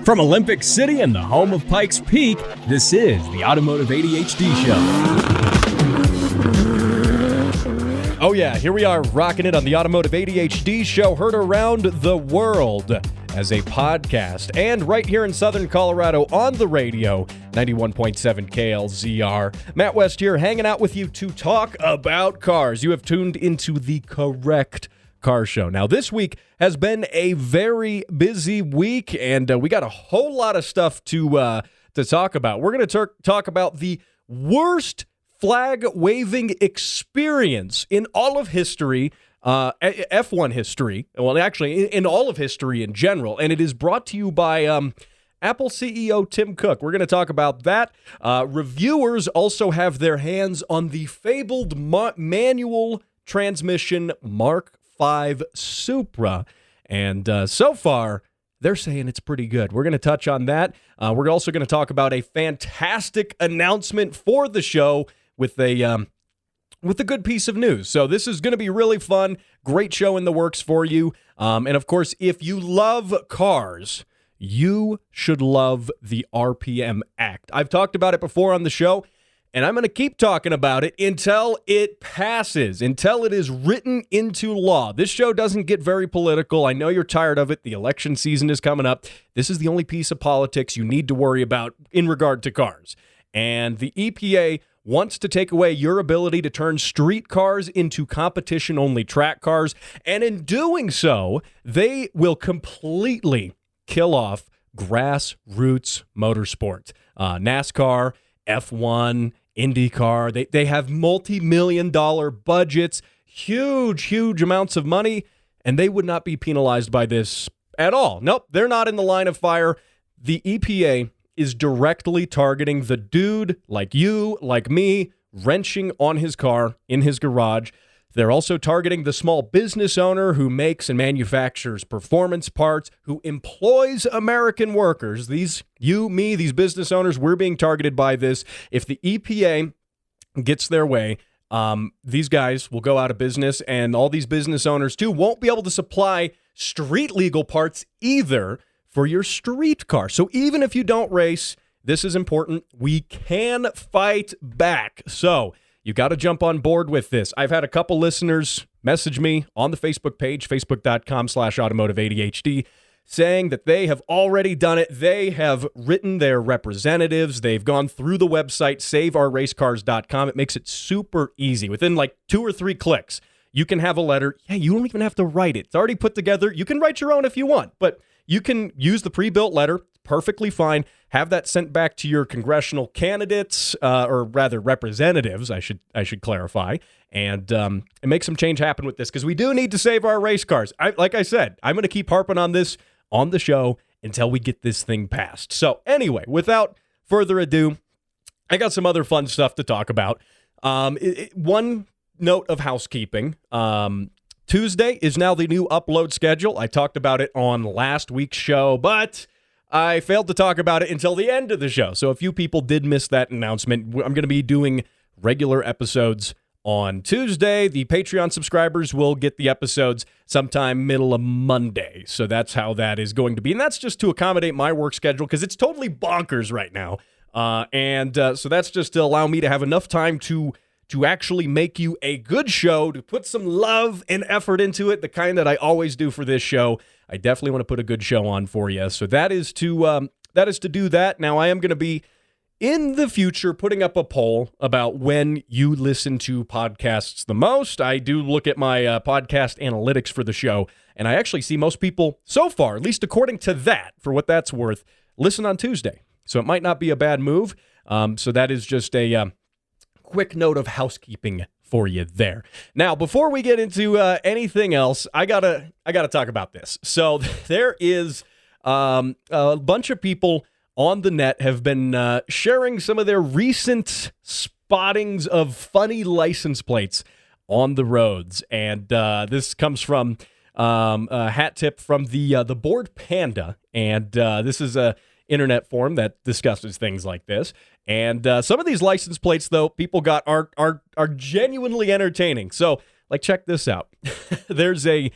From Olympic City and the home of Pikes Peak, this is the Automotive ADHD Show. Oh yeah, here we are rocking it on the Automotive ADHD Show, heard around the world as a podcast and right here in Southern Colorado on the radio, 91.7 KLZR. Matt West here, hanging out with you to talk about cars. You have tuned into the correct car show. Now, this week has been a very busy week, and we got a whole lot of stuff to talk about. We're going to talk about the worst flag-waving experience in all of history, F1 history, well, actually, in all of history in general, and it is brought to you by Apple CEO Tim Cook. We're going to talk about that. Reviewers also have their hands on the fabled manual transmission Mark V Supra, and so far, they're saying it's pretty good. We're going to touch on that. We're also going to talk about a fantastic announcement for the show with a good piece of news. So this is going to be really fun. Great show in the works for you. And of course, if you love cars, you should love the RPM Act. I've talked about it before on the show, and I'm going to keep talking about it until it passes, until it is written into law. This show doesn't get very political. I know you're tired of it. The election season is coming up. This is the only piece of politics you need to worry about in regard to cars. And the EPA wants to take away your ability to turn street cars into competition-only track cars. And in doing so, they will completely kill off grassroots motorsport. NASCAR, F1, IndyCar, they have multi-million-dollar budgets, huge amounts of money, and they would not be penalized by this at all. Nope, they're not in the line of fire. The EPA is directly targeting the dude like you, like me, wrenching on his car in his garage. They're also targeting the small business owner who makes and manufactures performance parts, who employs American workers. These business owners, we're being targeted by this. If the EPA gets their way, these guys will go out of business, and all these business owners, too, won't be able to supply street legal parts either for your street car. So even if you don't race, this is important. We can fight back. So you got to jump on board with this. I've had a couple listeners message me on the Facebook page, facebook.com/automotive ADHD, saying that they have already done it. They have written their representatives. They've gone through the website, saveourracecars.com. It makes it super easy. Within like 2 or 3 clicks, you can have a letter. Yeah, you don't even have to write it. It's already put together. You can write your own if you want, but you can use the pre-built letter. Perfectly fine. Have that sent back to your congressional candidates, or rather representatives, I should clarify, and make some change happen with this, because we do need to save our race cars. Like I said, I'm going to keep harping on this on the show until we get this thing passed. So anyway, without further ado, I got some other fun stuff to talk about. One note of housekeeping. Tuesday is now the new upload schedule. I talked about it on last week's show, but I failed to talk about it until the end of the show. So a few people did miss that announcement. I'm going to be doing regular episodes on Tuesday. The Patreon subscribers will get the episodes sometime middle of Monday. So that's how that is going to be. And that's just to accommodate my work schedule, because it's totally bonkers right now. So that's just to allow me to have enough time to actually make you a good show, to put some love and effort into it, the kind that I always do for this show. I definitely want to put a good show on for you. So that is to do that. Now, I am going to be, in the future, putting up a poll about when you listen to podcasts the most. I do look at my podcast analytics for the show, and I actually see most people so far, at least according to that, for what that's worth, listen on Tuesday. So it might not be a bad move. So that is just a quick note of housekeeping for you there. Now, before we get into anything else, I gotta talk about this. So there is a bunch of people on the net have been sharing some of their recent spottings of funny license plates on the roads, and this comes from a hat tip from the Board Panda, and this is a internet forum that discusses things like this. And some of these license plates, though, people got are genuinely entertaining. So, like, check this out. There's a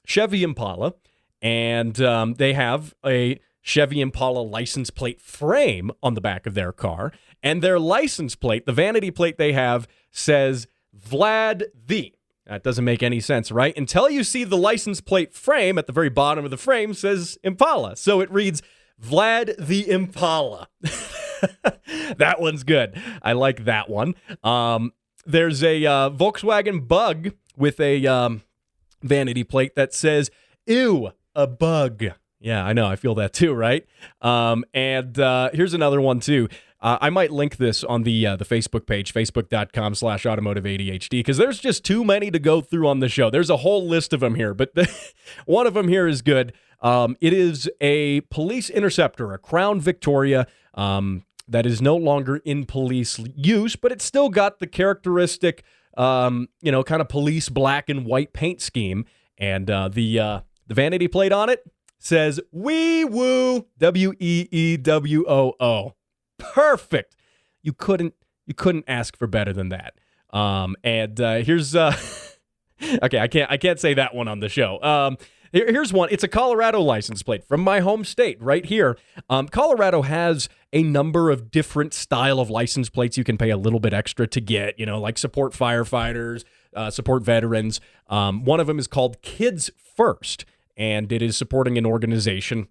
Chevy Impala, and they have a Chevy Impala license plate frame on the back of their car, and their license plate, the vanity plate they have, says Vlad the. That doesn't make any sense, right? Until you see the license plate frame at the very bottom of the frame says Impala. So it reads Vlad the Impala. That one's good. I like that one. There's a Volkswagen Bug with a vanity plate that says, ew, a bug. Yeah, I know. I feel that too, right? And here's another one too. I might link this on the Facebook page, facebook.com/Automotive ADHD, because there's just too many to go through on the show. There's a whole list of them here, but one of them here is good. It is a police interceptor, a Crown Victoria, that is no longer in police use, but it's still got the characteristic, kind of police black and white paint scheme. And the vanity plate on it says Wee Woo, WEEWOO. Perfect. You couldn't ask for better than that. Here's okay, I can't say that one on the show. Here's one. It's a Colorado license plate from my home state right here. Colorado has a number of different style of license plates you can pay a little bit extra to get, like support firefighters, support veterans. One of them is called Kids First, and it is supporting an organization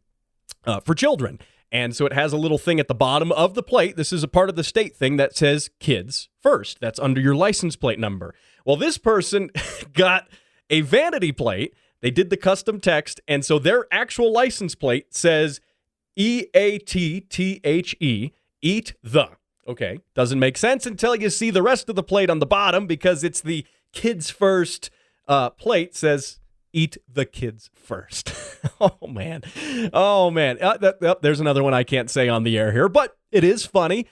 for children. And so it has a little thing at the bottom of the plate. This is a part of the state thing that says Kids First. That's under your license plate number. Well, this person got a vanity plate. They did the custom text, and so their actual license plate says EATTHE, eat the. Okay, doesn't make sense until you see the rest of the plate on the bottom, because it's the Kids First plate says eat the kids first. Oh, man. There's another one I can't say on the air here, but it is funny.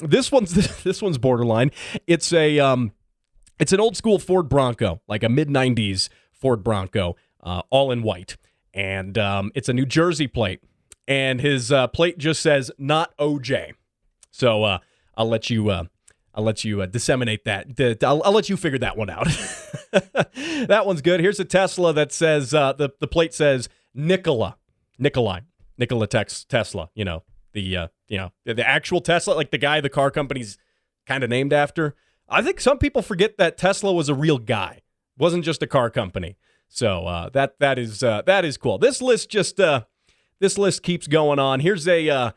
This one's borderline. It's an old school Ford Bronco, like a mid-90s Ford Bronco, all in white. And it's a New Jersey plate. And his plate just says, not OJ. So I'll let you disseminate that. I'll let you figure that one out. That one's good. Here's a Tesla that says, the plate says Nikolai Tesla, the actual Tesla, like the guy the car company's kind of named after. I think some people forget that Tesla was a real guy. It wasn't just a car company. So that is cool. This list keeps going on. Here's a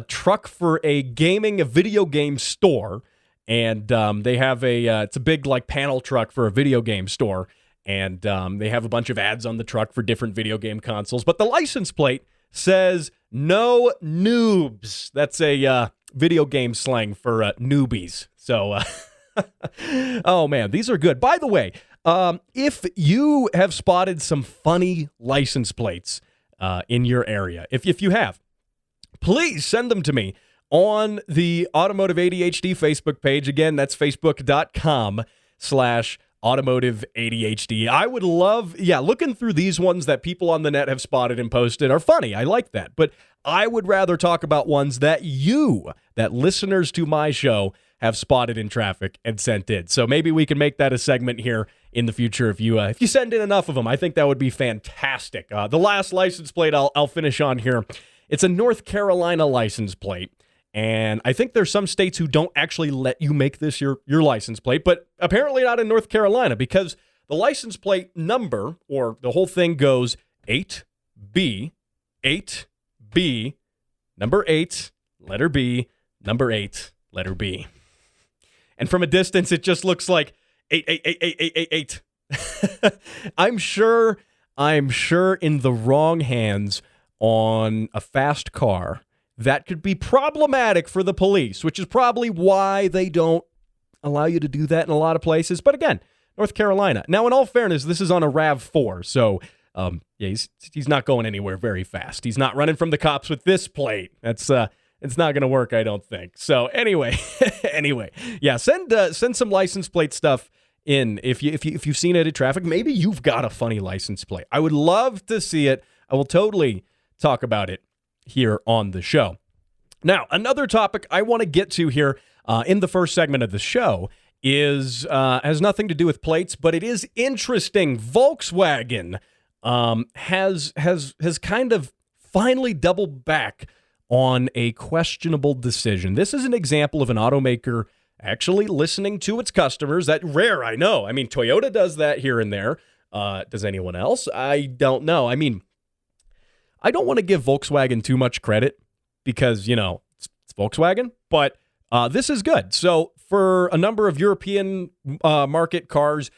truck for a video game store, and they have it's a big like panel truck for a video game store, and they have a bunch of ads on the truck for different video game consoles, but the license plate says no noobs. That's a video game slang for newbies. So, oh man, these are good. By the way, if you have spotted some funny license plates in your area, if you have, please send them to me on the Automotive ADHD Facebook page. Again, that's facebook.com/Automotive ADHD. I would love, looking through these ones that people on the net have spotted and posted are funny. I like that. But I would rather talk about ones that listeners to my show have spotted in traffic and sent in. So maybe we can make that a segment here in the future if you send in enough of them. I think that would be fantastic. The last license plate I'll finish on here. It's a North Carolina license plate, and I think there's some states who don't actually let you make this your license plate, but apparently not in North Carolina, because the license plate number, or the whole thing goes 8B, number 8, letter B, number 8, letter B. And from a distance, it just looks like 8. I'm sure in the wrong hands on a fast car, that could be problematic for the police, which is probably why they don't allow you to do that in a lot of places. But again, North Carolina. Now, in all fairness, this is on a RAV4, so he's not going anywhere very fast. He's not running from the cops with this plate. It's not going to work, I don't think. So anyway, send some license plate stuff in if you've seen it in traffic. Maybe you've got a funny license plate. I would love to see it. I will totally talk about it here on the show. Now, another topic I want to get to here in the first segment of the show is has nothing to do with plates, but it is interesting. Volkswagen has kind of finally doubled back on a questionable decision. This is an example of an automaker actually listening to its customers. That rare, I know. I mean, Toyota does that here and there. Does anyone else? I don't know. I mean, I don't want to give Volkswagen too much credit because, it's Volkswagen, but this is good. So for a number of European market cars,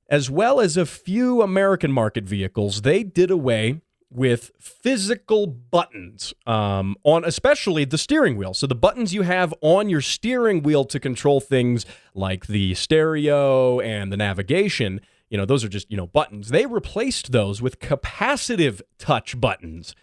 as well as a few American market vehicles, they did away with physical buttons on especially the steering wheel. So the buttons you have on your steering wheel to control things like the stereo and the navigation, those are just, buttons. They replaced those with capacitive touch buttons,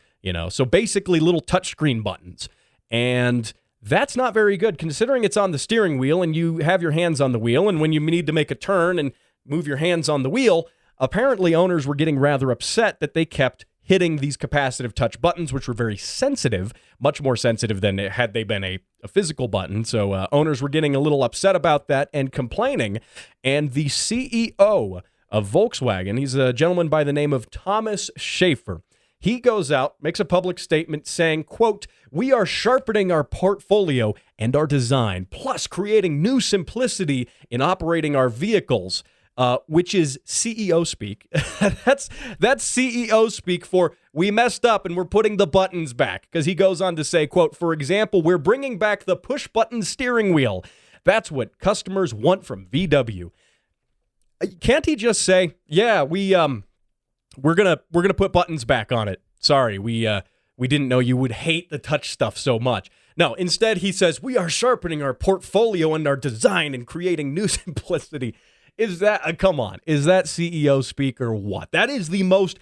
so basically little touchscreen buttons. And that's not very good considering it's on the steering wheel and you have your hands on the wheel. And when you need to make a turn and move your hands on the wheel, apparently owners were getting rather upset that they kept hitting these capacitive touch buttons, which were very sensitive, much more sensitive than had they been a physical button. So owners were getting a little upset about that and complaining. And the CEO of Volkswagen, he's a gentleman by the name of Thomas Schaefer. He goes out, makes a public statement saying, quote, "We are sharpening our portfolio and our design, plus creating new simplicity in operating our vehicles," which is CEO speak. That's CEO speak for we messed up and we're putting the buttons back. Because he goes on to say, quote, "For example, we're bringing back the push-button steering wheel. That's what customers want from VW." Can't he just say, "Yeah, we're gonna put buttons back on it. Sorry, we didn't know you would hate the touch stuff so much." No, instead he says, "We are sharpening our portfolio and our design and creating new simplicity." Is that, come on, is that CEO speak or what? That is the most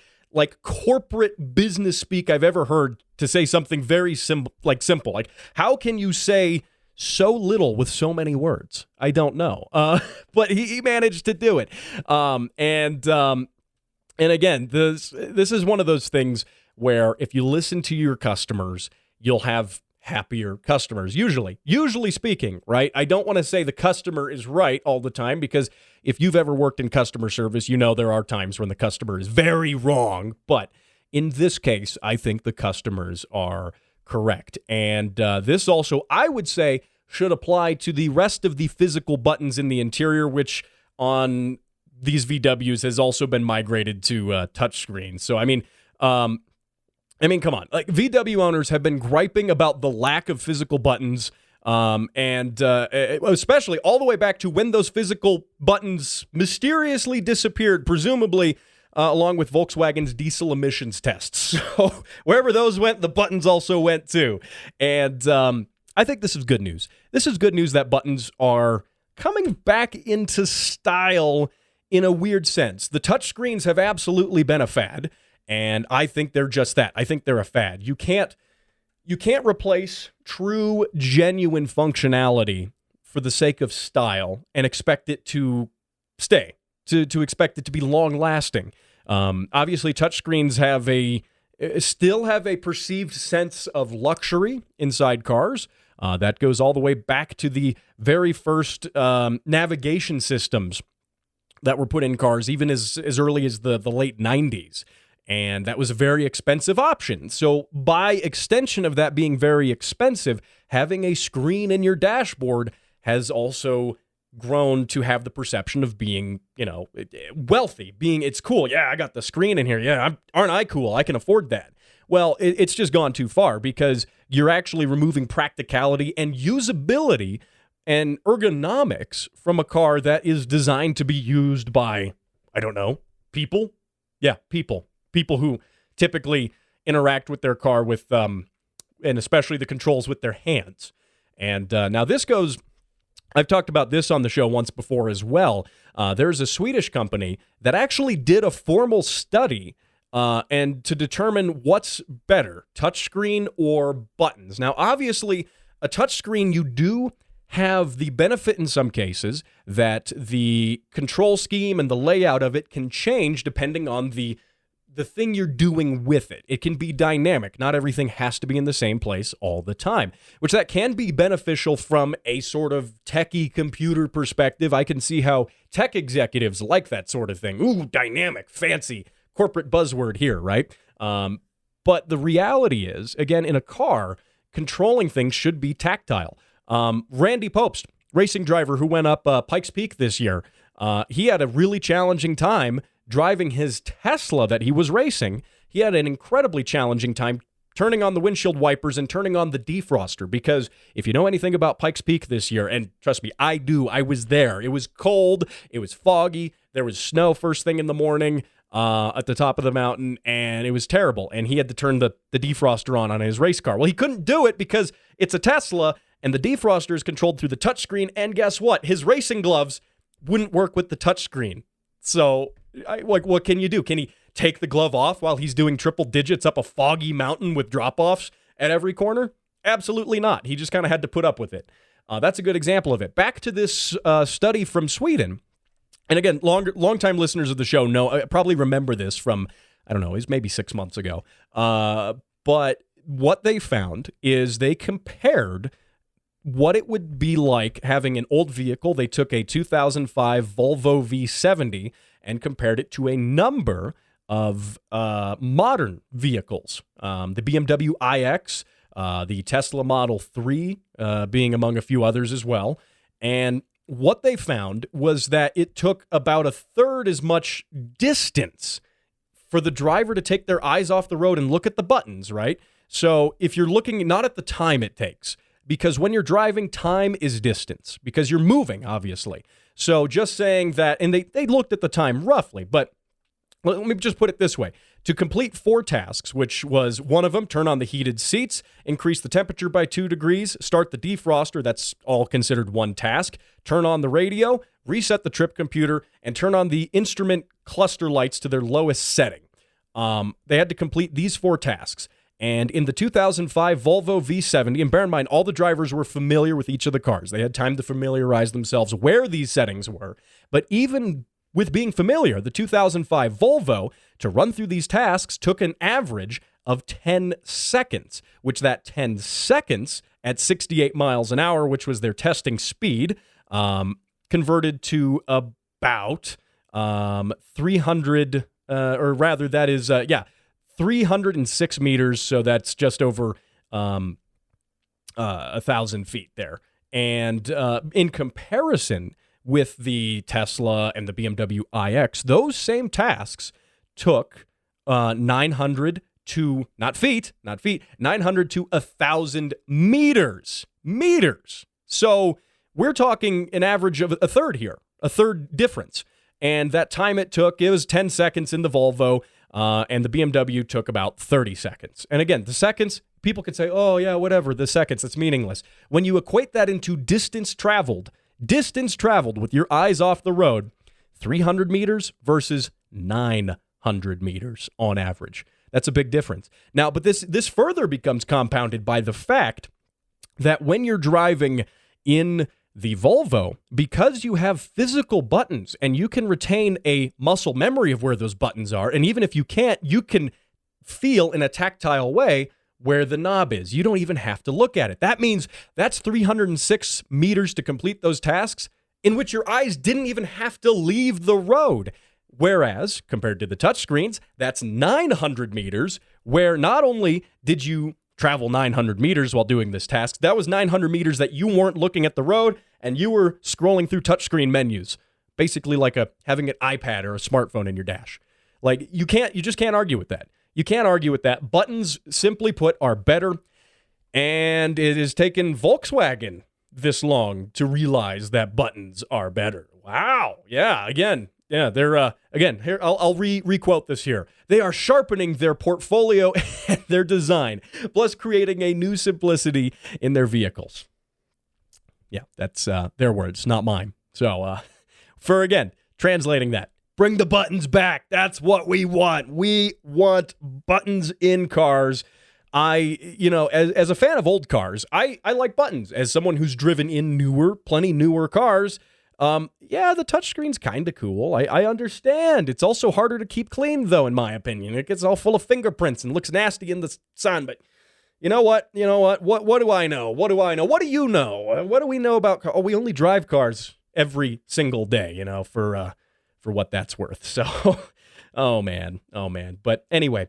corporate business speak I've ever heard to say something very simple. Like, how can you say so little with so many words? I don't know. But he managed to do it. And again, this is one of those things where if you listen to your customers, you'll have happier customers, usually speaking, right? I don't want to say the customer is right all the time because if you've ever worked in customer service, there are times when the customer is very wrong. But in this case, I think the customers are correct. And this also, I would say, should apply to the rest of the physical buttons in the interior, which on these VWs has also been migrated to touchscreens. So, I mean, come on. VW owners have been griping about the lack of physical buttons, and especially all the way back to when those physical buttons mysteriously disappeared, presumably along with Volkswagen's diesel emissions tests. So wherever those went, the buttons also went too. And I think this is good news. This is good news that buttons are coming back into style in a weird sense. The touchscreens have absolutely been a fad. And I think they're just that. I think they're a fad. You can't replace true, genuine functionality for the sake of style and expect it to stay, to expect it to be long-lasting. Obviously, touchscreens still have a perceived sense of luxury inside cars. That goes all the way back to the very first navigation systems that were put in cars, even as early as the late 90s. And that was a very expensive option. So by extension of that being very expensive, having a screen in your dashboard has also grown to have the perception of being, wealthy, it's cool. Yeah, I got the screen in here. Yeah, aren't I cool? I can afford that. Well, it's just gone too far because you're actually removing practicality and usability and ergonomics from a car that is designed to be used by, I don't know, people? Yeah, people. People who typically interact with their car with, and especially the controls with their hands. And now this goes, I've talked about this on the show once before as well. There's a Swedish company that actually did a formal study and to determine what's better, touchscreen or buttons. Now, obviously, a touchscreen, you do have the benefit in some cases that the control scheme and the layout of it can change depending on the thing you're doing with it. It can be dynamic. Not everything has to be in the same place all the time, which that can be beneficial from a sort of techie computer perspective. I can see how tech executives like that sort of thing. Ooh, dynamic, fancy, corporate buzzword here, right? But the reality is, again, in a car, controlling things should be tactile. Randy Popst, racing driver who went up Pikes Peak this year, he had a really challenging time driving his Tesla that he was racing. He had an incredibly challenging time turning on the windshield wipers and turning on the defroster, because if you know anything about Pikes Peak this year, and trust me, I do, I was there. It was cold, it was foggy, there was snow first thing in the morning at the top of the mountain, and it was terrible. And he had to turn the defroster on his race car. Well, he couldn't do it because it's a Tesla, and the defroster is controlled through the touchscreen, and guess what? His racing gloves wouldn't work with the touchscreen. So, what can you do? Can he take the glove off while he's doing triple digits up a foggy mountain with drop-offs at every corner? Absolutely not. He just kind of had to put up with it. That's a good example of it. Back to this study from Sweden. And again, long-time listeners of the show probably remember this from, I don't know, it was maybe 6 months ago. But what they found is they compared what it would be like having an old vehicle. They took a 2005 Volvo V70 and compared it to a number of modern vehicles. The BMW iX, the Tesla Model 3 being among a few others as well. And what they found was that it took about a third as much distance for the driver to take their eyes off the road and look at the buttons, right? So if you're looking not at the time it takes, because when you're driving, time is distance, because you're moving, obviously. So just saying that, and they looked at the time roughly, but let me just put it this way. To complete 4 tasks, which was one of them, turn on the heated seats, increase the temperature by 2 degrees, start the defroster, that's all considered one task, turn on the radio, reset the trip computer, and turn on the instrument cluster lights to their lowest setting. They had to complete these 4 tasks. And in the 2005 Volvo V70, and bear in mind, all the drivers were familiar with each of the cars. They had time to familiarize themselves where these settings were. But even with being familiar, the 2005 Volvo, to run through these tasks, took an average of 10 seconds, which that 10 seconds at 68 miles an hour, which was their testing speed, converted to about 300, or rather, that is, 306 meters, so that's just over 1,000 feet there. And in comparison with the Tesla and the BMW iX, those same tasks took 900 to, not feet, 900 to 1,000 meters. So we're talking an average of a third here, a third difference. And that time it took, it was 10 seconds in the Volvo, and the BMW took about 30 seconds. And again, the seconds, people could say, oh yeah, whatever, the seconds, it's meaningless. When you equate that into distance traveled with your eyes off the road, 300 meters versus 900 meters on average. That's a big difference. Now, but this further becomes compounded by the fact that when you're driving in the Volvo, because you have physical buttons and you can retain a muscle memory of where those buttons are, and even if you can't, you can feel in a tactile way where the knob is. You don't even have to look at it. That means that's 306 meters to complete those tasks in which your eyes didn't even have to leave the road. Whereas, compared to the touchscreens, that's 900 meters, where not only did you travel 900 meters while doing this task, that was 900 meters that you weren't looking at the road and you were scrolling through touchscreen menus, basically like having an iPad or a smartphone in your dash. Like, you just can't argue with that. You can't argue with that. Buttons, simply put, are better, and it has taken Volkswagen this long to realize that buttons are better. Wow. Yeah, again. Yeah, they're, again, here, I'll re-quote this here. They are sharpening their portfolio and their design, plus creating a new simplicity in their vehicles. Yeah, that's their words, not mine. So, again, translating that, bring the buttons back. That's what we want. We want buttons in cars. As a fan of old cars, I like buttons. As someone who's driven in plenty newer cars, the touchscreen's kind of cool. I understand. It's also harder to keep clean, though, in my opinion. It gets all full of fingerprints and looks nasty in the sun. But you know what? What do I know? What do you know? What do we know about cars? Oh, we only drive cars every single day, for what that's worth. So, Oh, man. But anyway,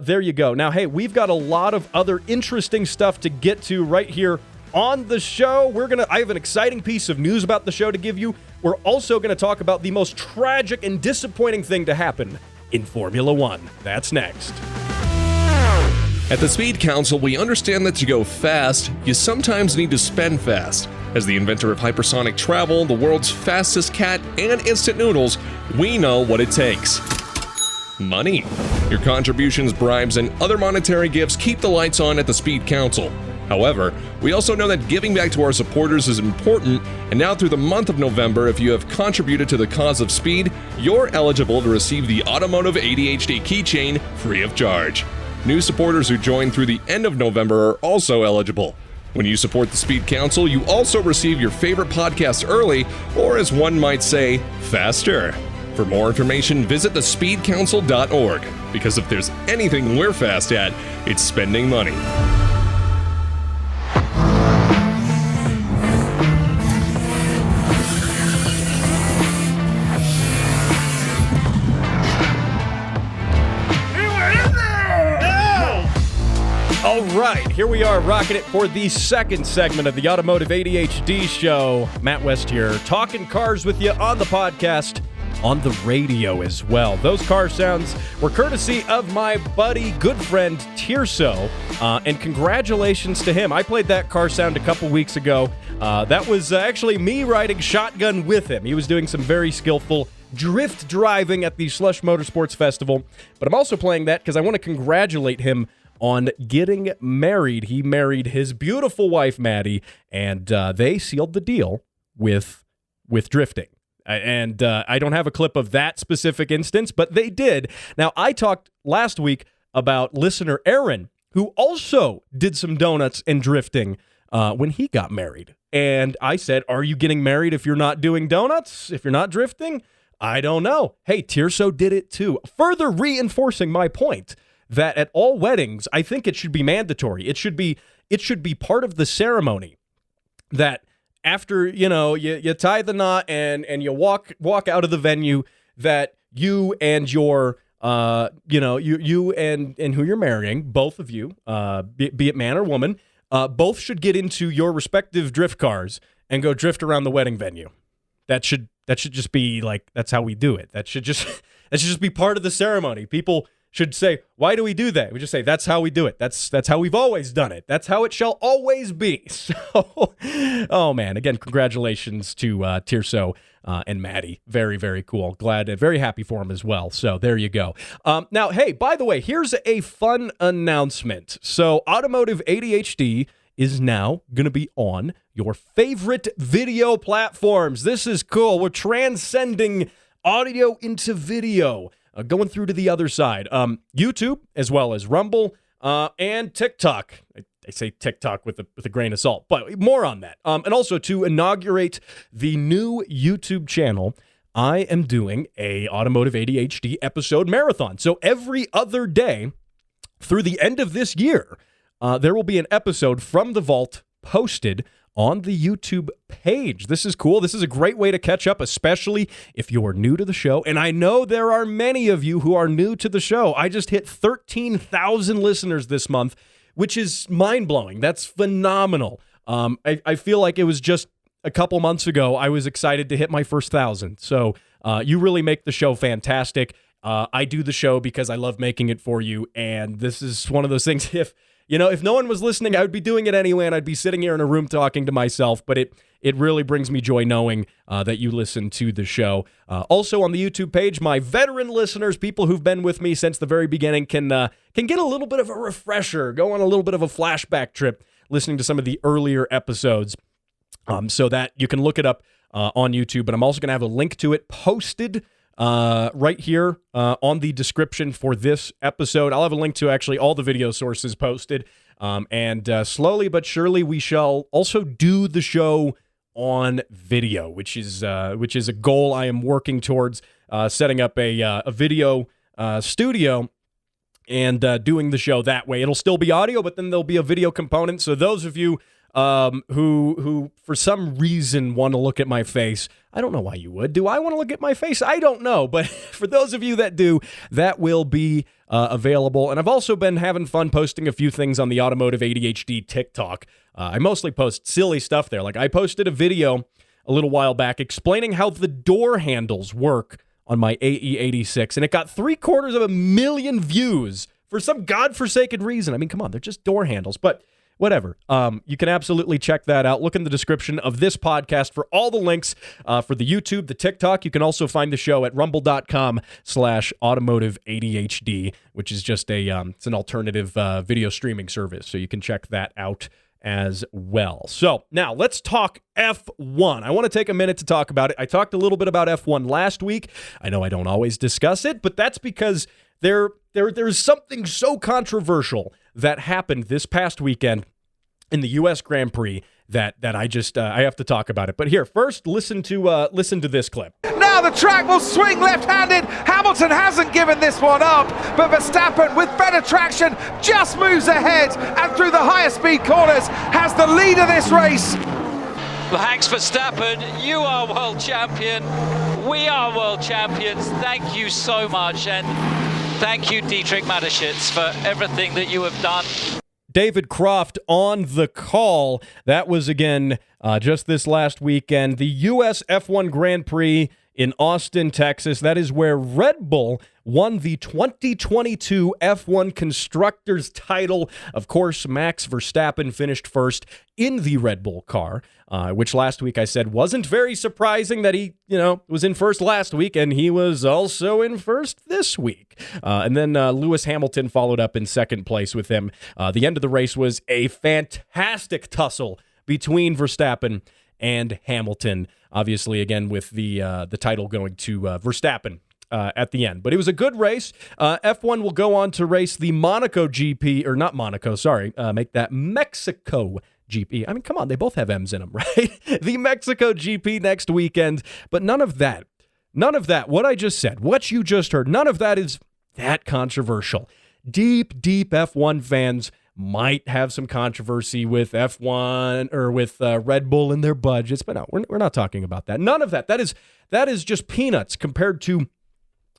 there you go. Now, hey, we've got a lot of other interesting stuff to get to right here on the show. I have an exciting piece of news about the show to give you. We're also going to talk about the most tragic and disappointing thing to happen in Formula One. That's next. At the Speed Council, we understand that to go fast, you sometimes need to spend fast. As the inventor of hypersonic travel, the world's fastest cat, and instant noodles, we know what it takes. Money. Your contributions, bribes, and other monetary gifts keep the lights on at the Speed Council. However, we also know that giving back to our supporters is important, and now through the month of November, if you have contributed to the cause of speed, you're eligible to receive the Automotive ADHD keychain free of charge. New supporters who join through the end of November are also eligible. When you support the Speed Council, you also receive your favorite podcast early, or as one might say, faster. For more information, visit thespeedcouncil.org, because if there's anything we're fast at, it's spending money. All right, here we are rocking it for the second segment of the Automotive ADHD show. Matt West here, talking cars with you on the podcast, on the radio as well. Those car sounds were courtesy of my buddy, good friend, Tirso, and congratulations to him. I played that car sound a couple weeks ago. That was actually me riding shotgun with him. He was doing some very skillful drift driving at the Slush Motorsports Festival, but I'm also playing that because I want to congratulate him on getting married. He married his beautiful wife, Maddie, and they sealed the deal with drifting. And I don't have a clip of that specific instance, but they did. Now, I talked last week about listener Aaron, who also did some donuts and drifting when he got married. And I said, are you getting married if you're not doing donuts? If you're not drifting? I don't know. Hey, Tirso did it too. Further reinforcing my point that at all weddings, I think it should be mandatory. It should be part of the ceremony that after, you tie the knot and you walk out of the venue, that you and your, you and who you're marrying, both of you, be it man or woman, both should get into your respective drift cars and go drift around the wedding venue. That should just be like, that's how we do it. That should just be part of the ceremony. People should say, why do we do that? We just say, that's how we do it. That's how we've always done it. That's how it shall always be. So, oh man, again, congratulations to Tirso and Maddie. Very, very cool. Glad and very happy for him as well. So there you go. Now, hey, by the way, here's a fun announcement. So Automotive ADHD is now going to be on your favorite video platforms. This is cool. We're transcending audio into video. Going through to the other side, YouTube, as well as Rumble, and TikTok. I say TikTok with a grain of salt, but more on that. And also to inaugurate the new YouTube channel, I am doing a Automotive ADHD episode marathon. So every other day through the end of this year, there will be an episode from the vault posted on the YouTube page. This is cool. This is a great way to catch up, especially if you're new to the show. And I know there are many of you who are new to the show. I just hit 13,000 listeners this month, which is mind-blowing. That's phenomenal. I feel like it was just a couple months ago I was excited to hit my first 1,000. So you really make the show fantastic. I do the show because I love making it for you, and this is one of those things. If no one was listening, I would be doing it anyway, and I'd be sitting here in a room talking to myself, but it really brings me joy knowing that you listen to the show. Also on the YouTube page, my veteran listeners, people who've been with me since the very beginning, can get a little bit of a refresher, go on a little bit of a flashback trip, listening to some of the earlier episodes, so that you can look it up on YouTube. But I'm also going to have a link to it posted right here on the description for this episode. I'll have a link to actually all the video sources posted. And slowly but surely, we shall also do the show on video, which is a goal I am working towards, setting up a video studio and doing the show that way. It'll still be audio, but then there'll be a video component. So those of you who for some reason want to look at my face. I don't know why you would. Do I want to look at my face? I don't know. But for those of you that do, that will be available. And I've also been having fun posting a few things on the Automotive ADHD TikTok. I mostly post silly stuff there. Like I posted a video a little while back explaining how the door handles work on my AE86, and it got 750,000 views for some godforsaken reason. I mean, come on, they're just door handles, but whatever. You can absolutely check that out. Look in the description of this podcast for all the links for the YouTube, the TikTok. You can also find the show at rumble.com/automotive ADHD, which is just it's an alternative video streaming service. So you can check that out as well. So now let's talk F1. I want to take a minute to talk about it. I talked a little bit about F1 last week. I know I don't always discuss it, but that's because there's something so controversial that happened this past weekend in the US Grand Prix that I have to talk about it. But here, first, listen to this clip. Now the track will swing left-handed. Hamilton hasn't given this one up, but Verstappen, with better traction, just moves ahead and through the higher speed corners has the lead of this race. Max Verstappen, you are world champion. We are world champions. Thank you so much, and thank you, Dietrich Mateschitz, for everything that you have done. David Croft on the call. That was, again, just this last weekend, the US F1 Grand Prix in Austin, Texas. That is where Red Bull won the 2022 F1 Constructors title. Of course, Max Verstappen finished first in the Red Bull car, which last week I said wasn't very surprising that he, was in first last week, and he was also in first this week. And then Lewis Hamilton followed up in second place with him. The end of the race was a fantastic tussle between Verstappen and Hamilton, obviously, again, with the title going to Verstappen at the end. But it was a good race. F1 will go on to race the Monaco GP, or not Monaco, sorry, make that Mexico GP. I mean, come on, they both have M's in them, right? The Mexico GP next weekend, but none of that, what I just said, what you just heard, none of that is that controversial. Deep F1 fans might have some controversy with F1 or with Red Bull and their budgets, but no, we're not talking about that. None of that. That is just peanuts compared to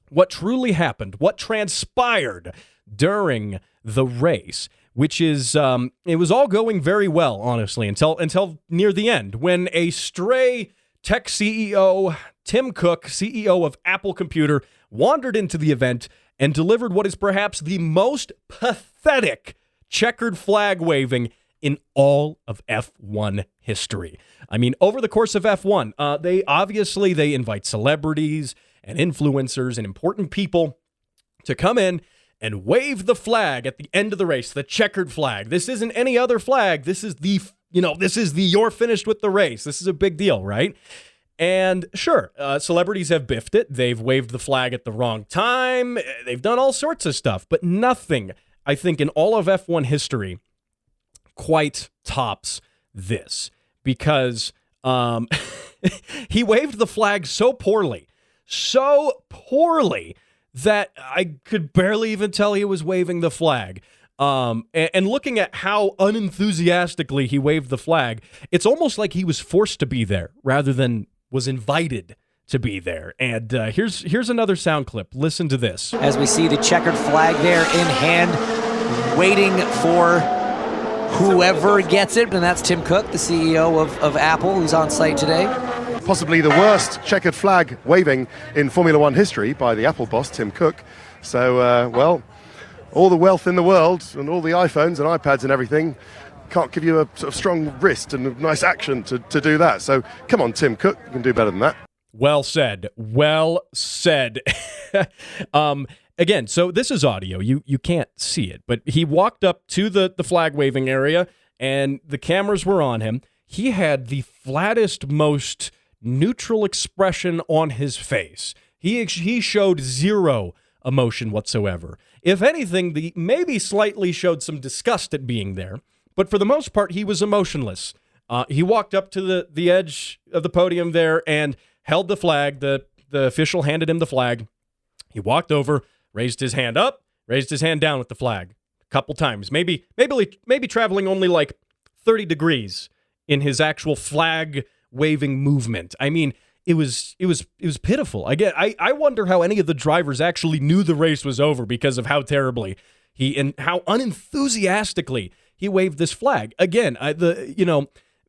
what truly happened, what transpired during the race, which is it was all going very well, honestly, until near the end, when a stray tech CEO, Tim Cook, CEO of Apple Computer, wandered into the event and delivered what is perhaps the most pathetic checkered flag waving in all of F1 history. I mean, over the course of F1, they invite celebrities and influencers and important people to come in and wave the flag at the end of the race, the checkered flag. This isn't any other flag. This is the you're finished with the race. This is a big deal, right? And sure, celebrities have biffed it. They've waved the flag at the wrong time. They've done all sorts of stuff, but nothing, I think, in all of F1 history quite tops this, because he waved the flag so poorly that I could barely even tell he was waving the flag. And looking at how unenthusiastically he waved the flag, it's almost like he was forced to be there rather than was invited to be there. And here's another sound clip. Listen to this. As we see the checkered flag there in hand, waiting for whoever gets it, and that's Tim Cook, the CEO of Apple, who's on site today. Possibly the worst checkered flag waving in Formula One history by the Apple boss, Tim Cook. So, all the wealth in the world and all the iPhones and iPads and everything can't give you a sort of strong wrist and a nice action to do that. So, come on, Tim Cook, you can do better than that. Well said. Well said. Again, so this is audio. You can't see it, but he walked up to the flag waving area, and the cameras were on him. He had the flattest, most neutral expression on his face. He showed zero emotion whatsoever. If anything, the maybe slightly showed some disgust at being there, but for the most part, he was emotionless. He walked up to the edge of the podium there and held the flag. The official handed him the flag. He walked over, raised his hand up, raised his hand down with the flag a couple times. Maybe traveling only like 30 degrees in his actual flag waving movement. I mean, it was pitiful. I wonder how any of the drivers actually knew the race was over because of how terribly and how unenthusiastically he waved this flag. Again,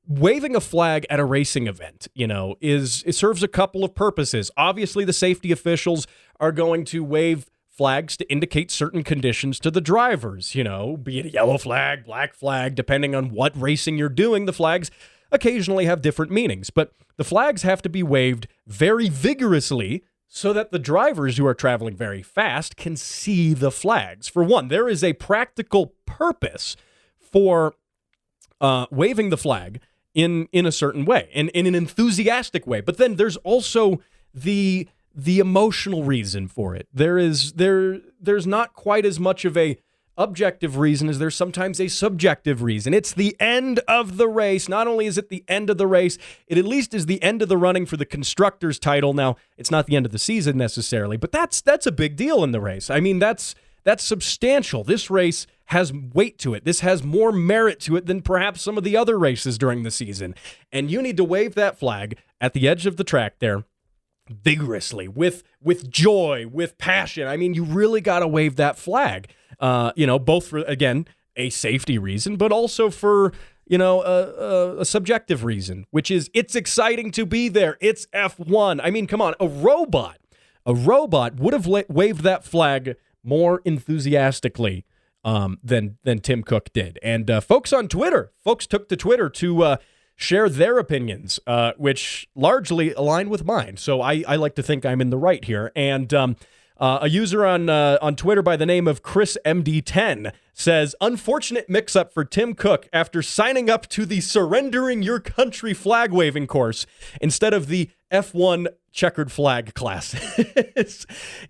waving a flag at a racing event, it serves a couple of purposes. Obviously, the safety officials are going to wave flags to indicate certain conditions to the drivers, be it a yellow flag, black flag, depending on what racing you're doing. The flags occasionally have different meanings, but the flags have to be waved very vigorously so that the drivers who are traveling very fast can see the flags. For one, there is a practical purpose for waving the flag in a certain way, in an enthusiastic way. But then there's also the emotional reason for it. There's not quite as much of a objective reason as there's sometimes a subjective reason. It's the end of the race. Not only is it the end of the race, it at least is the end of the running for the constructors title. Now, it's not the end of the season necessarily, but that's a big deal in the race. I mean, that's substantial. This race has weight to it. This has more merit to it than perhaps some of the other races during the season. And you need to wave that flag at the edge of the track there vigorously, with joy, with passion. I mean, you really got to wave that flag, both for, again, a safety reason, but also for, a subjective reason, which is it's exciting to be there. It's F1. I mean, come on, a robot would have waved that flag more enthusiastically than Tim Cook did. And folks took to Twitter to share their opinions, which largely align with mine. So I like to think I'm in the right here. And a user on Twitter by the name of Chris MD10 says, unfortunate mix-up for Tim Cook after signing up to the Surrendering Your Country flag waving course instead of the F1 checkered flag class.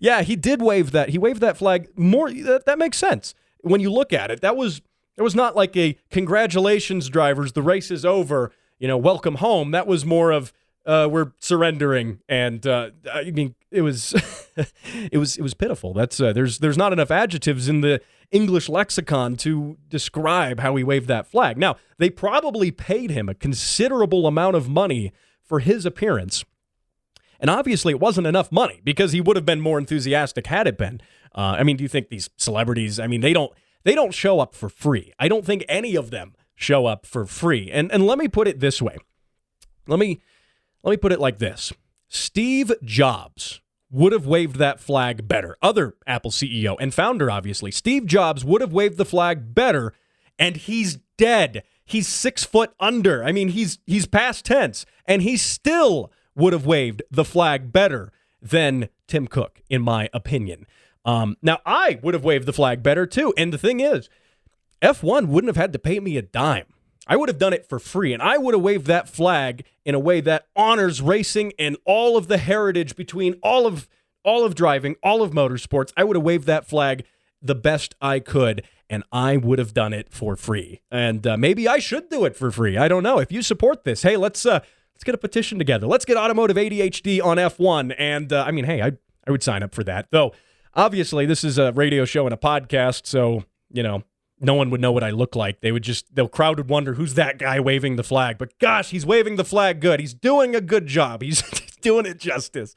Yeah, he did wave that. He waved that flag more. That makes sense. When you look at it, that was not like a congratulations, drivers, the race is over, welcome home. That was more of we're surrendering, and I mean it was it was pitiful. That's there's not enough adjectives in the English lexicon to describe how he waved that flag. Now, they probably paid him a considerable amount of money for his appearance, and obviously it wasn't enough money because he would have been more enthusiastic had it been. I mean, do you think these celebrities, I mean, they don't show up for free. I don't think any of them show up for free. And let me put it this way. Let me put it like this. Steve Jobs would have waved that flag better. Other Apple CEO and founder, obviously. Steve Jobs would have waved the flag better, and he's dead. He's 6 foot under. I mean, he's past tense, and he still would have waved the flag better than Tim Cook, in my opinion. Now, I would have waved the flag better, too. And the thing is, F1 wouldn't have had to pay me a dime. I would have done it for free, and I would have waved that flag in a way that honors racing and all of the heritage between all of driving, all of motorsports. I would have waved that flag the best I could, and I would have done it for free. And maybe I should do it for free. I don't know. If you support this, hey, let's get a petition together. Let's get Automotive ADHD on F1. And I mean, hey, I would sign up for that, though. Obviously, this is a radio show and a podcast, so, no one would know what I look like. The crowd would wonder, who's that guy waving the flag? But gosh, he's waving the flag good. He's doing a good job. He's doing it justice.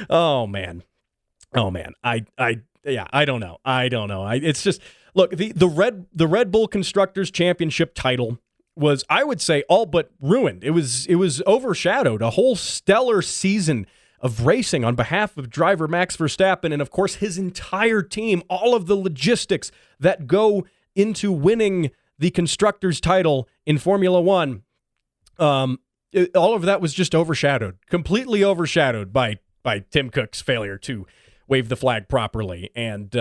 Oh, man. I don't know. It's just, look, the Red Bull Constructors Championship title was, I would say, all but ruined. It was overshadowed. A whole stellar season of racing on behalf of driver Max Verstappen and, of course, his entire team, all of the logistics that go into winning the Constructors title in Formula One. All of that was just overshadowed, completely overshadowed by Tim Cook's failure to wave the flag properly. And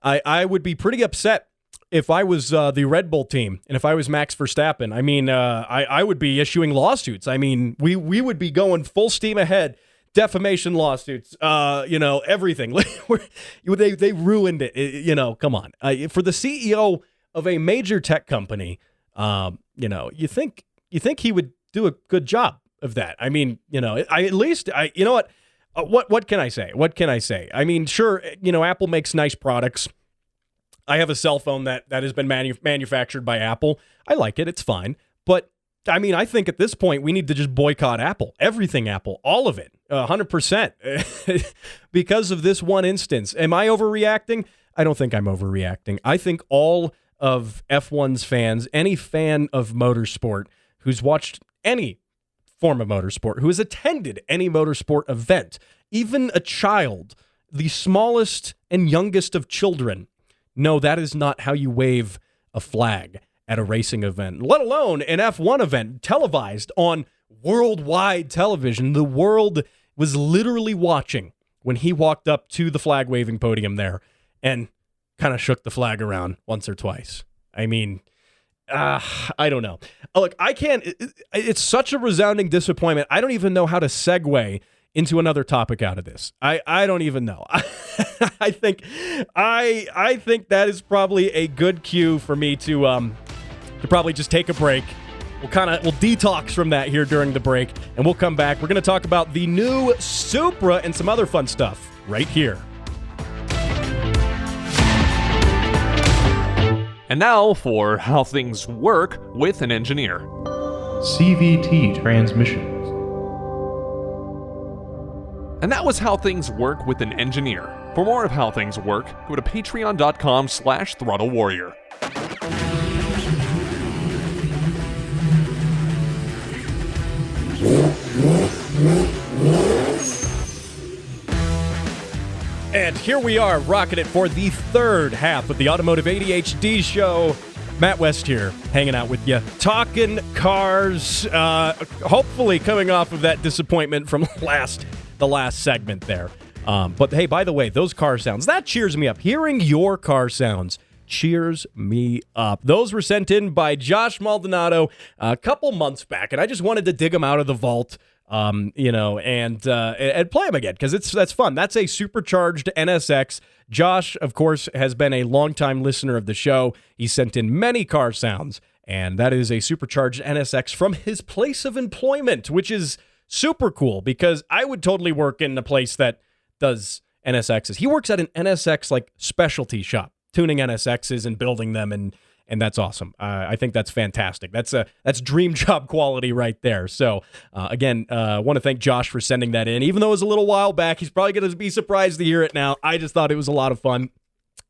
I would be pretty upset if I was the Red Bull team and if I was Max Verstappen. I mean, I would be issuing lawsuits. I mean, we would be going full steam ahead. Defamation lawsuits, everything. They ruined it. Come on. For the CEO of a major tech company, you think he would do a good job of that. I mean, what can I say? What can I say? I mean, sure, Apple makes nice products. I have a cell phone that has been manufactured by Apple. I like it. It's fine. But I mean, I think at this point we need to just boycott Apple, everything Apple, all of it, 100%, because of this one instance. Am I overreacting? I don't think I'm overreacting. I think all of F1's fans, any fan of motorsport who's watched any form of motorsport, who has attended any motorsport event, even a child, the smallest and youngest of children, know that is not how you wave a flag at a racing event, let alone an F1 event televised on worldwide television. The world was literally watching when he walked up to the flag waving podium there and kind of shook the flag around once or twice. I mean, I don't know. Look, I can't, it's such a resounding disappointment. I don't even know how to segue into another topic out of this. I don't even know. I think that is probably a good cue for me to probably just take a break. We'll detox from that here during the break, and we'll come back. We're going to talk about the new Supra and some other fun stuff right here. And now for how things work with an engineer. CVT transmissions. And that was how things work with an engineer. For more of how things work, go to patreon.com/throttlewarrior. And here we are, rocking it for the third half of the Automotive ADHD show. Matt West here, hanging out with you, talking cars, hopefully coming off of that disappointment from the last segment there. But hey, by the way, those car sounds, that cheers me up. Hearing your car sounds cheers me up. Those were sent in by Josh Maldonado a couple months back, and I just wanted to dig them out of the vault. And play them again, because that's fun. That's a supercharged NSX. Josh, of course, has been a longtime listener of the show. He sent in many car sounds, and that is a supercharged NSX from his place of employment, which is super cool, because I would totally work in a place that does NSXs. He works at an NSX like specialty shop, tuning NSXs and building them, and that's awesome. I think that's fantastic. That's dream job quality right there. So, again, want to thank Josh for sending that in. Even though it was a little while back, he's probably going to be surprised to hear it now. I just thought it was a lot of fun.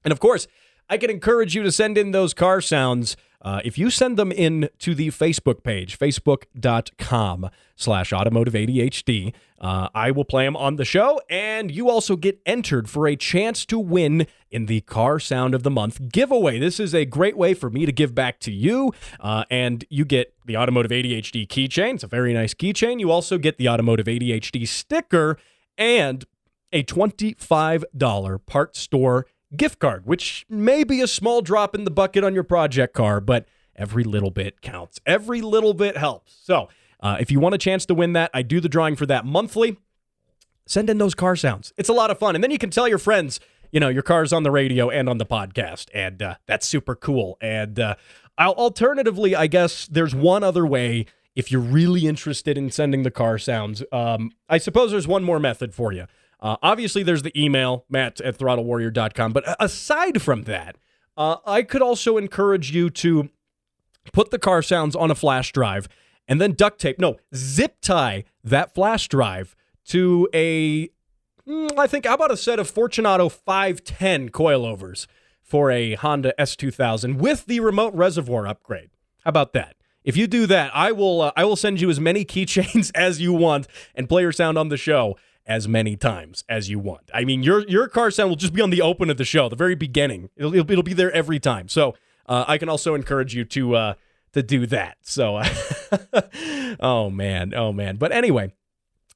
And, of course, I can encourage you to send in those car sounds. If you send them in to the Facebook page, facebook.com/Automotive ADHD, I will play them on the show, and you also get entered for a chance to win in the Car Sound of the Month giveaway. This is a great way for me to give back to you, and you get the Automotive ADHD keychain. It's a very nice keychain. You also get the Automotive ADHD sticker and a $25 parts store gift card, which may be a small drop in the bucket on your project car, but every little bit counts. Every little bit helps. So if you want a chance to win that, I do the drawing for that monthly. Send in those car sounds. It's a lot of fun. And then you can tell your friends, your car's on the radio and on the podcast. And that's super cool. And alternatively, I guess there's one other way if you're really interested in sending the car sounds. I suppose there's one more method for you. Obviously, there's the email, matt@throttlewarrior.com. But aside from that, I could also encourage you to put the car sounds on a flash drive and then zip tie that flash drive to how about a set of Fortunato 510 coilovers for a Honda S2000 with the remote reservoir upgrade. How about that? If you do that, I will send you as many keychains as you want and play your sound on the show as many times as you want. I mean, your car sound will just be on the open of the show, the very beginning. It'll be there every time. So I can also encourage you to do that. So, oh man. But anyway,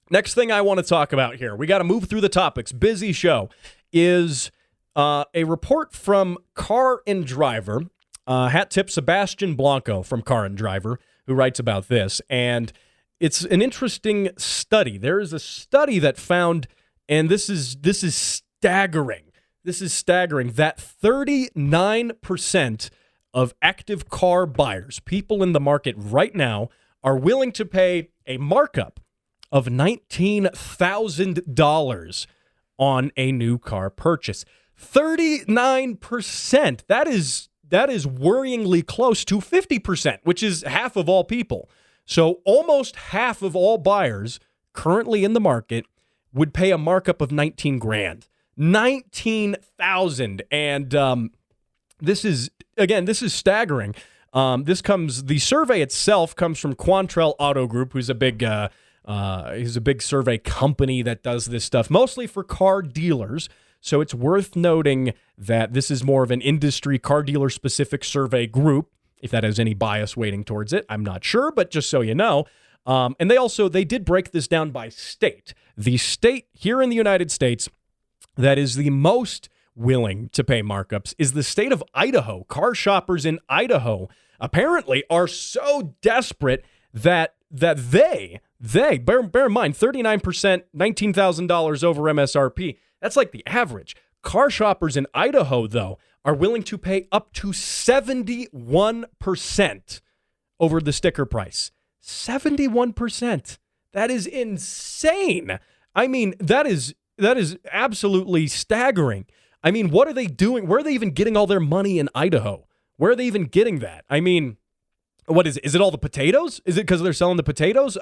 next thing I want to talk about here, we got to move through the topics. Busy show is a report from Car and Driver. Hat tip Sebastian Blanco from Car and Driver, who writes about this, and it's an interesting study. There is a study that found, and this is staggering. This is staggering that 39% of active car buyers, people in the market right now, are willing to pay a markup of $19,000 on a new car purchase. 39%. That is worryingly close to 50%, which is half of all people. So almost half of all buyers currently in the market would pay a markup of 19 grand. 19,000. And this is staggering. The survey itself comes from Quantrell Auto Group, who's a big survey company that does this stuff, mostly for car dealers. So it's worth noting that this is more of an industry car dealer specific survey group. If that has any bias weighting towards it, I'm not sure, but just so you know. And they did break this down by state. The state here in the United States that is the most willing to pay markups is the state of Idaho. Car shoppers in Idaho apparently are so desperate that they bear in mind, 39%, $19,000 over MSRP. That's like the average. Car shoppers in Idaho, though, are willing to pay up to 71% over the sticker price. 71%. That is insane. I mean, that is absolutely staggering. I mean, what are they doing? Where are they even getting all their money in Idaho? Where are they even getting that? I mean, what is it? Is it all the potatoes? Is it because they're selling the potatoes?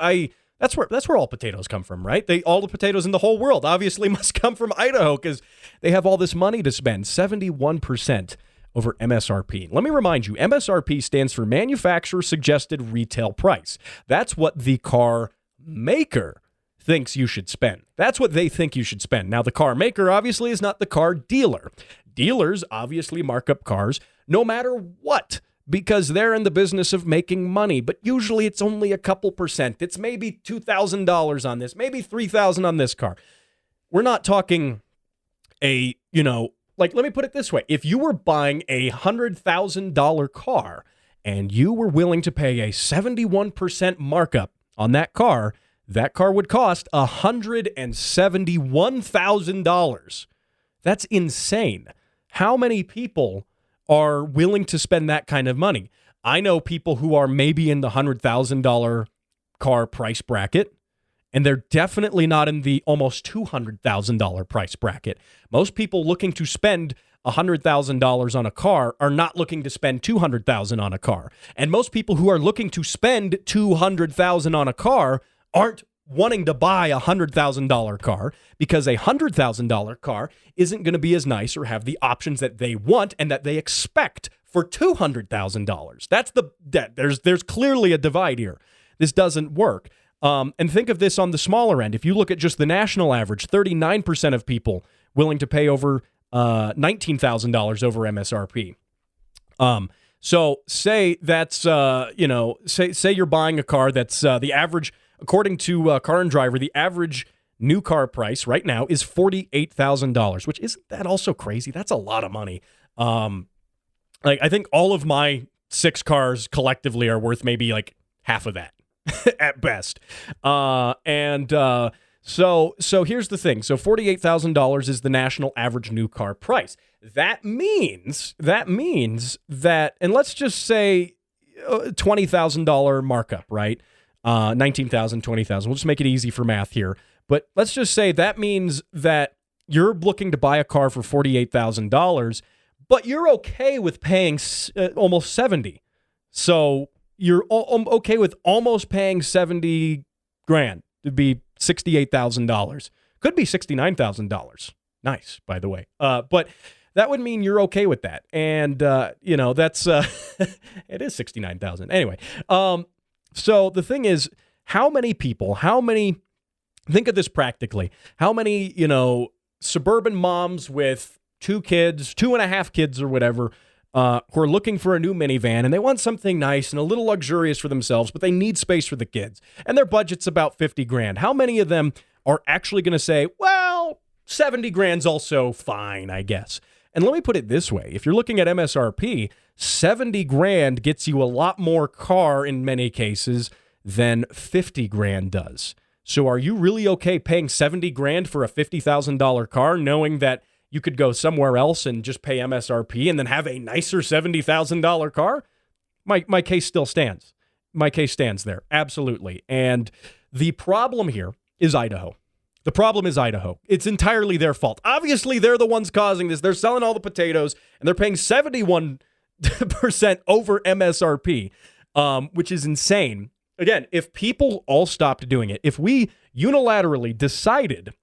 That's where all potatoes come from, right? All the potatoes in the whole world obviously must come from Idaho because they have all this money to spend. 71% over MSRP. Let me remind you, MSRP stands for manufacturer suggested retail price. That's what the car maker thinks you should spend. That's what they think you should spend. Now, the car maker obviously is not the car dealer. Dealers obviously mark up cars no matter what, because they're in the business of making money, but usually it's only a couple percent. It's maybe $2,000 on this, maybe $3,000 on this car. We're not talking let me put it this way. If you were buying a $100,000 car and you were willing to pay a 71% markup on that car would cost $171,000. That's insane. How many people are willing to spend that kind of money? I know people who are maybe in the $100,000 car price bracket, and they're definitely not in the almost $200,000 price bracket. Most people looking to spend $100,000 on a car are not looking to spend $200,000 on a car. And most people who are looking to spend $200,000 on a car aren't wanting to buy a $100,000 car because a $100,000 car isn't going to be as nice or have the options that they want and that they expect for $200,000. There's clearly a divide here. This doesn't work. And think of this on the smaller end. If you look at just the national average, 39% of people willing to pay over $19,000 over MSRP. So say that's say you're buying a car that's the average. According to Car and Driver, the average new car price right now is $48,000, which isn't that also crazy? That's a lot of money. I think all of my 6 cars collectively are worth maybe like half of that at best. So here's the thing. So $48,000 is the national average new car price. That means that, and let's just say $20,000 markup, right? 19,000, 20,000. We'll just make it easy for math here. But let's just say that means that you're looking to buy a car for $48,000, but you're okay with paying almost 70. So you're okay with almost paying 70 grand. It'd be $68,000. Could be $69,000. Nice, by the way. But that would mean you're okay with that. And, that's, it is $69,000. Anyway, so the thing is, think of this practically. How many, suburban moms with 2 kids, 2.5 kids or whatever, who are looking for a new minivan and they want something nice and a little luxurious for themselves, but they need space for the kids and their budget's about 50 grand. How many of them are actually going to say, well, 70 grand's also fine, I guess. And let me put it this way. If you're looking at MSRP, 70 grand gets you a lot more car in many cases than 50 grand does. So are you really okay paying 70 grand for a $50,000 car, knowing that you could go somewhere else and just pay MSRP and then have a nicer $70,000 car? My case still stands. My case stands there. Absolutely. And the problem here is Idaho. The problem is Idaho. It's entirely their fault. Obviously, they're the ones causing this. They're selling all the potatoes, and they're paying 71% percent over MSRP, which is insane. Again, if people all stopped doing it, if we unilaterally decided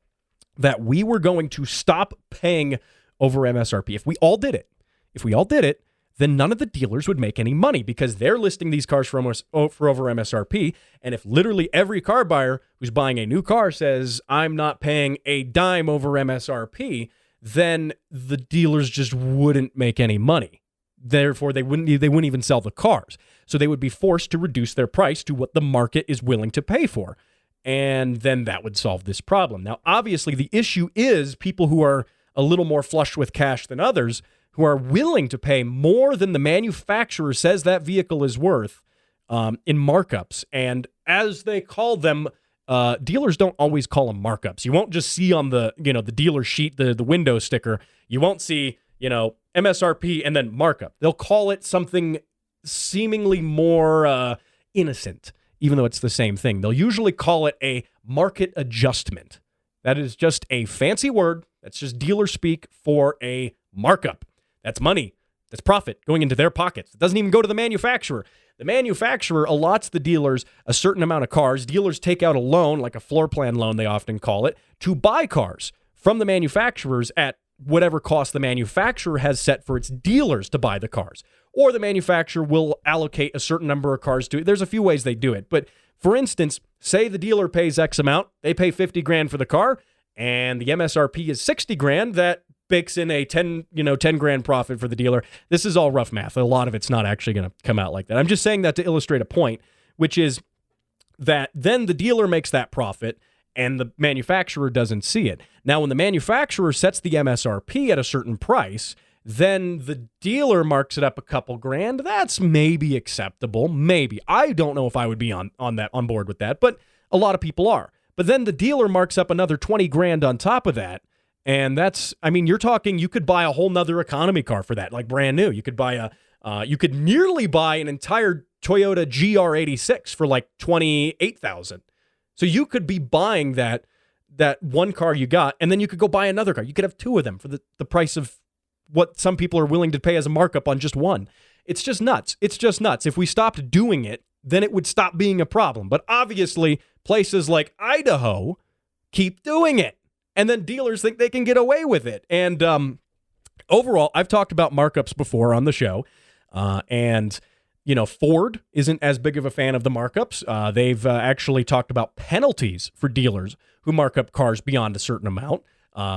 that we were going to stop paying over MSRP, if we all did it, then none of the dealers would make any money because they're listing these cars for over MSRP. And if literally every car buyer who's buying a new car says, I'm not paying a dime over MSRP, then the dealers just wouldn't make any money. Therefore, they wouldn't even sell the cars. So they would be forced to reduce their price to what the market is willing to pay for. And then that would solve this problem. Now, obviously, the issue is people who are a little more flush with cash than others, who are willing to pay more than the manufacturer says that vehicle is worth in markups. And as they call them, dealers don't always call them markups. You won't just see on the dealer sheet, the window sticker, you won't see, MSRP and then markup. They'll call it something seemingly more innocent, even though it's the same thing. They'll usually call it a market adjustment. That is just a fancy word. That's just dealer speak for a markup. That's money. That's profit going into their pockets. It doesn't even go to the manufacturer. The manufacturer allots the dealers a certain amount of cars. Dealers take out a loan, like a floor plan loan, they often call it, to buy cars from the manufacturers at whatever cost the manufacturer has set for its dealers to buy the cars. Or the manufacturer will allocate a certain number of cars to it. There's a few ways they do it. But for instance, say the dealer pays X amount, they pay 50 grand for the car, and the MSRP is 60 grand. That bakes in a 10 grand profit for the dealer. This is all rough math. A lot of it's not actually going to come out like that. I'm just saying that to illustrate a point, which is that then the dealer makes that profit and the manufacturer doesn't see it. Now, when the manufacturer sets the MSRP at a certain price, then the dealer marks it up a couple grand. That's maybe acceptable. Maybe. I don't know if I would be on board with that, but a lot of people are. But then the dealer marks up another 20 grand on top of that. And that's, you're talking, you could buy a whole nother economy car for that, like brand new. You could buy you could nearly buy an entire Toyota GR86 for like $28,000. So you could be buying that one car you got, and then you could go buy another car. You could have two of them for the price of what some people are willing to pay as a markup on just one. It's just nuts. If we stopped doing it, then it would stop being a problem. But obviously, places like Idaho keep doing it. And then dealers think they can get away with it. And overall, I've talked about markups before on the show. And Ford isn't as big of a fan of the markups. They've actually talked about penalties for dealers who mark up cars beyond a certain amount.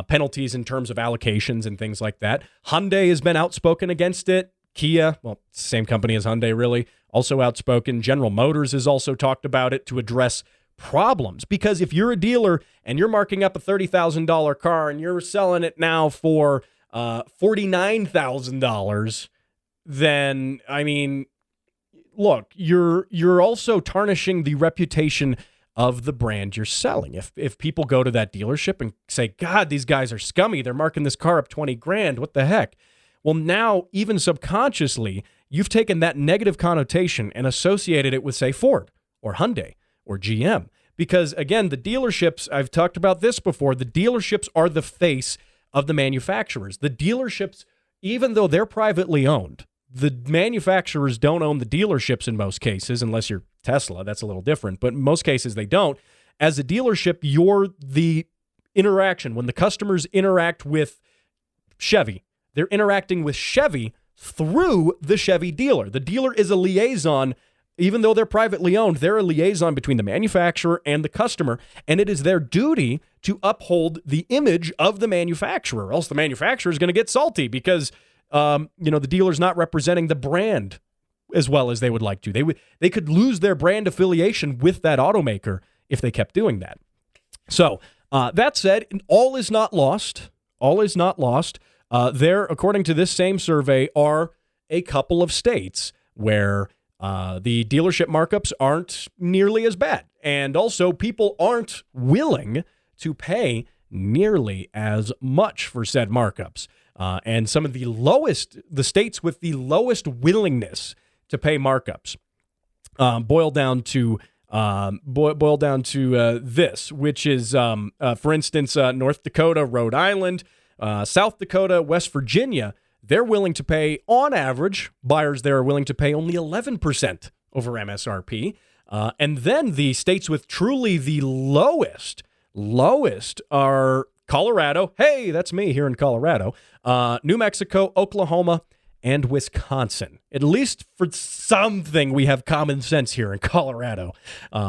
Penalties in terms of allocations and things like that. Hyundai has been outspoken against it. Kia, well, same company as Hyundai, really, also outspoken. General Motors has also talked about it to address problems. Because if you're a dealer and you're marking up a $30,000 car and you're selling it now for $49,000, then, look, you're also tarnishing the reputation of the brand you're selling. If people go to that dealership and say, God, these guys are scummy, they're marking this car up 20 grand, what the heck? Well, now, even subconsciously, you've taken that negative connotation and associated it with, say, Ford or Hyundai or GM. Because, again, the dealerships, I've talked about this before, the dealerships are the face of the manufacturers. The dealerships, even though they're privately owned, the manufacturers don't own the dealerships in most cases, unless you're Tesla. That's a little different. But in most cases, they don't. As a dealership, you're the interaction. When the customers interact with Chevy, they're interacting with Chevy through the Chevy dealer. The dealer is a liaison. Even though they're privately owned, they're a liaison between the manufacturer and the customer, and it is their duty to uphold the image of the manufacturer, or else the manufacturer is going to get salty because the dealer's not representing the brand as well as they would like to. They could lose their brand affiliation with that automaker if they kept doing that. So that said, all is not lost. All is not lost. There, according to this same survey, are a couple of states where the dealership markups aren't nearly as bad. And also, people aren't willing to pay nearly as much for said markups. And some of the states with the lowest willingness to pay markups boil down to this, which is, for instance, North Dakota, Rhode Island, South Dakota, West Virginia. they're willing to pay, on average, buyers there are willing to pay only 11% over MSRP. And then the states with truly the lowest are Colorado. Hey, that's me here in Colorado. New Mexico, Oklahoma, and Wisconsin. At least for something, we have common sense here in Colorado.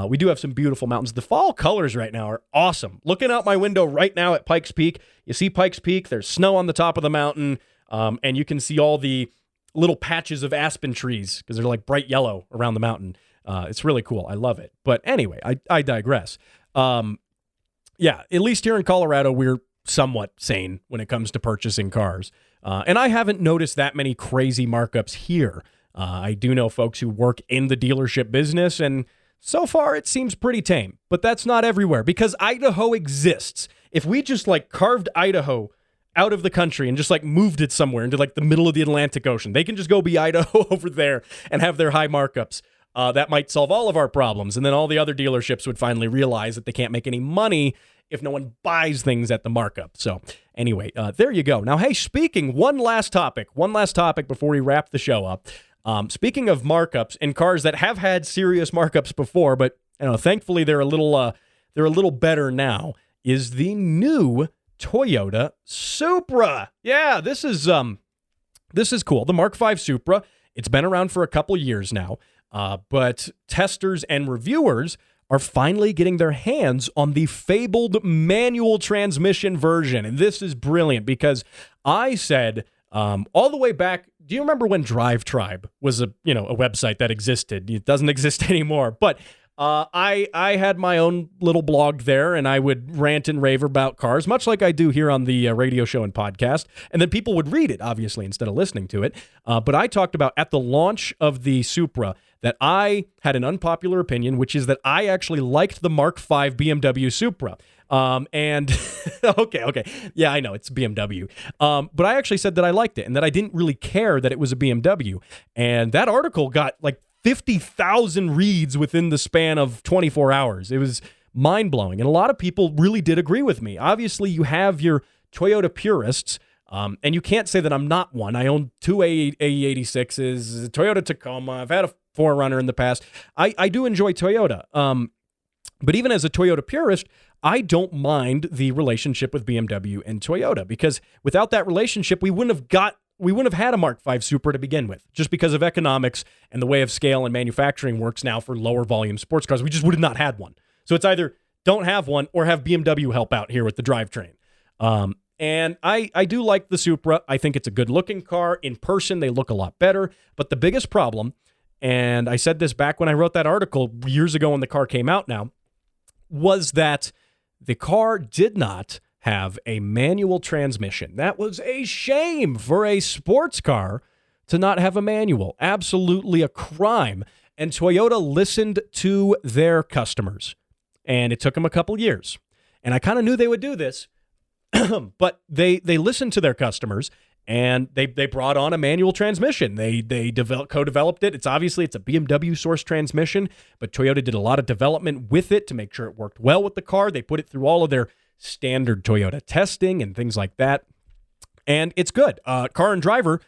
We do have some beautiful mountains. The fall colors right now are awesome. Looking out my window right now at Pikes Peak, you see Pikes Peak, there's snow on the top of the mountain, and you can see all the little patches of aspen trees because they're like bright yellow around the mountain. It's really cool. I love it. But anyway, I digress. Yeah, at least here in Colorado, we're somewhat sane when it comes to purchasing cars. And I haven't noticed that many crazy markups here. I do know folks who work in the dealership business, and so far it seems pretty tame. But that's not everywhere because Idaho exists. If we just like carved Idaho out of the country and just like moved it somewhere into like the middle of the Atlantic Ocean, they can just go be Idaho over there and have their high markups. That might solve all of our problems. And then all the other dealerships would finally realize that they can't make any money if no one buys things at the markup. So anyway, there you go. Now, hey, speaking, one last topic before we wrap the show up. Speaking of markups in cars that have had serious markups before, but thankfully they're a little better now, is the new Toyota Supra. Yeah, this is cool. The Mark V Supra. It's been around for a couple years now. But testers and reviewers are finally getting their hands on the fabled manual transmission version. And this is brilliant because I said all the way back, do you remember when Drive Tribe was a website that existed? It doesn't exist anymore. But I had my own little blog there, and I would rant and rave about cars, much like I do here on the radio show and podcast. And then people would read it, obviously, instead of listening to it. But I talked about at the launch of the Supra that I had an unpopular opinion, which is that I actually liked the Mark V BMW Supra. And okay. Yeah, I know it's BMW. But I actually said that I liked it and that I didn't really care that it was a BMW. And that article got like 50,000 reads within the span of 24 hours. It was mind-blowing. And a lot of people really did agree with me. Obviously, you have your Toyota purists, and you can't say that I'm not one. I own two AE86s, a Toyota Tacoma. I've had a 4Runner in the past. I do enjoy Toyota. But even as a Toyota purist, I don't mind the relationship with BMW and Toyota because without that relationship, we wouldn't have had a Mark V Supra to begin with, just because of economics and the way of scale and manufacturing works now for lower volume sports cars. We just would have not had one. So it's either don't have one or have BMW help out here with the drivetrain. And I do like the Supra. I think it's a good looking car. In person, they look a lot better. But the biggest problem, and I said this back when I wrote that article years ago when the car came out now, was that the car did not have a manual transmission. That was a shame for a sports car to not have a manual. Absolutely a crime. And Toyota listened to their customers. And it took them a couple years. And I kind of knew they would do this. But they listened to their customers and they brought on a manual transmission. They co-developed it. It's a BMW source transmission, but Toyota did a lot of development with it to make sure it worked well with the car. They put it through all of their standard Toyota testing and things like that. And it's good. Car and Driver